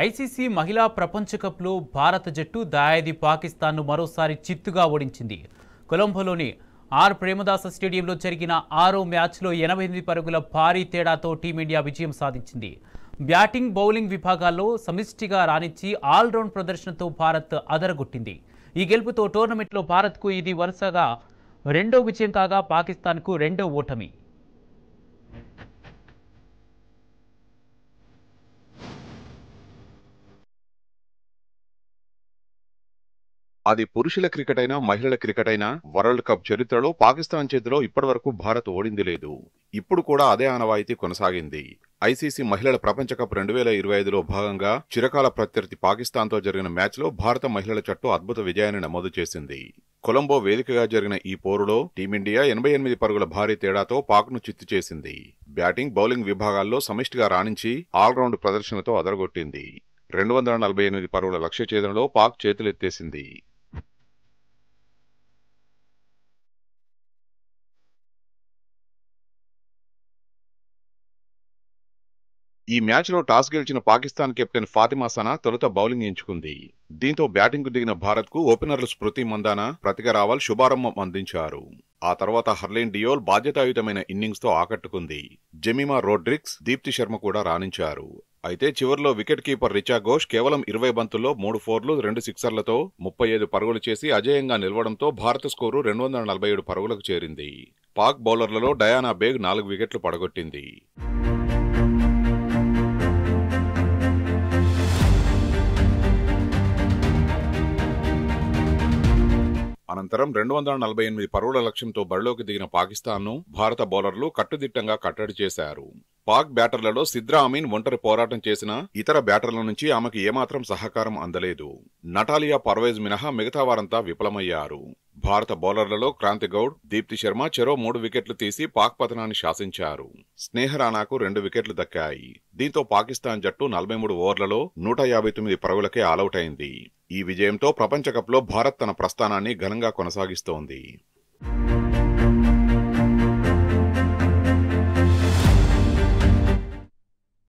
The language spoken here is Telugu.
ఐసీసీ మహిళా ప్రపంచ కప్లో భారత జట్టు దాయాది పాకిస్తాన్ను మరోసారి చిత్తుగా ఓడించింది. కొలంబోలోని ఆర్ ప్రేమదాస స్టేడియంలో జరిగిన 6వ మ్యాచ్లో 88 పరుగుల భారీ తేడాతో టీమిండియా విజయం సాధించింది. బ్యాటింగ్, బౌలింగ్ విభాగాల్లో సమిష్టిగా రాణించి ఆల్రౌండ్ ప్రదర్శనతో భారత్ అదరగొట్టింది. ఈ గెలుపుతో టోర్నమెంట్లో భారత్కు ఇది వరుసగా రెండో విజయం కాగా పాకిస్తాన్కు రెండో ఓటమి. అది పురుషుల క్రికెట్ అయినా మహిళల క్రికెట్ అయినా వరల్డ్ కప్ చరిత్రలో పాకిస్తాన్ చేతిలో ఇప్పటివరకు భారత్ ఓడింది లేదు. ఇప్పుడు కూడా అదే ఆనవాయితీ కొనసాగింది. ఐసీసీ మహిళల ప్రపంచ కప్ 2025లో భాగంగా చిరకాల ప్రత్యర్థి పాకిస్తాన్తో జరిగిన మ్యాచ్లో భారత మహిళల జట్టు అద్భుత విజయాన్ని నమోదు చేసింది. కొలంబో వేదికగా జరిగిన ఈ పోరులో టీమిండియా 88 పరుగుల భారీ తేడాతో పాక్ను చిత్తు చేసింది. బ్యాటింగ్, బౌలింగ్ విభాగాల్లో సమిష్టిగా రాణించి ఆల్రౌండ్ ప్రదర్శనతో అదరగొట్టింది. 248 పరుగుల లక్ష్య ఛేదనలో పాక్ చేతులెత్తేసింది. ఈ మ్యాచ్లో టాస్ గెలిచిన పాకిస్తాన్ కెప్టెన్ ఫాతిమా సనా తొలుత బౌలింగ్ ఎంచుకుంది. దీంతో బ్యాటింగ్కు దిగిన భారత్కు ఓపెనర్లు స్మృతి మందాన, ప్రతిక రావల్ శుభారంభం అందించారు. ఆ తర్వాత హర్లీన్ డియోల్ బాధ్యతాయుతమైన ఇన్నింగ్స్తో ఆకట్టుకుంది. జెమిమా రోడ్రిగ్స్, దీప్తి శర్మ కూడా రాణించారు. అయితే చివర్లో వికెట్ కీపర్ రిచా ఘోష్ కేవలం 20 బంతుల్లో 3 ఫోర్లు, 2 సిక్సర్లతో 35 పరుగులు చేసి అజేయంగా నిలవడంతో భారత స్కోరు 247 పరుగులకు చేరింది. పాక్ బౌలర్లలో డయానా బేగ్ 4 వికెట్లు పడగొట్టింది. అనంతరం 248 పరుగుల లక్ష్యంతో బరిలోకి దిగిన పాకిస్తాన్ను భారత బౌలర్లు కట్టుదిట్టంగా కట్టడి చేశారు. పాక్ బ్యాటర్లలో సిద్రా అమీన్ ఒంటరి పోరాటం చేసినా ఇతర బ్యాటర్ల నుంచి ఆమెకు ఏమాత్రం సహకారం అందలేదు. నటాలియా పర్వేజ్ మినహా మిగతా వారంతా విఫలమయ్యారు. భారత బౌలర్లలో క్రాంతి గౌడ్, దీప్తి శర్మ చెరో 3 వికెట్లు తీసి పాక్ పతనాన్ని శాసించారు. స్నేహ రాణాకు 2 వికెట్లు దక్కాయి. దీంతో పాకిస్తాన్ జట్టు 43 ఓవర్లలో 159 పరుగులకే ఆలౌట్ అయింది. ఈ విజయంతో ప్రపంచ కప్లో భారత్ తన ప్రస్థానాన్ని ఘనంగా కొనసాగిస్తోంది.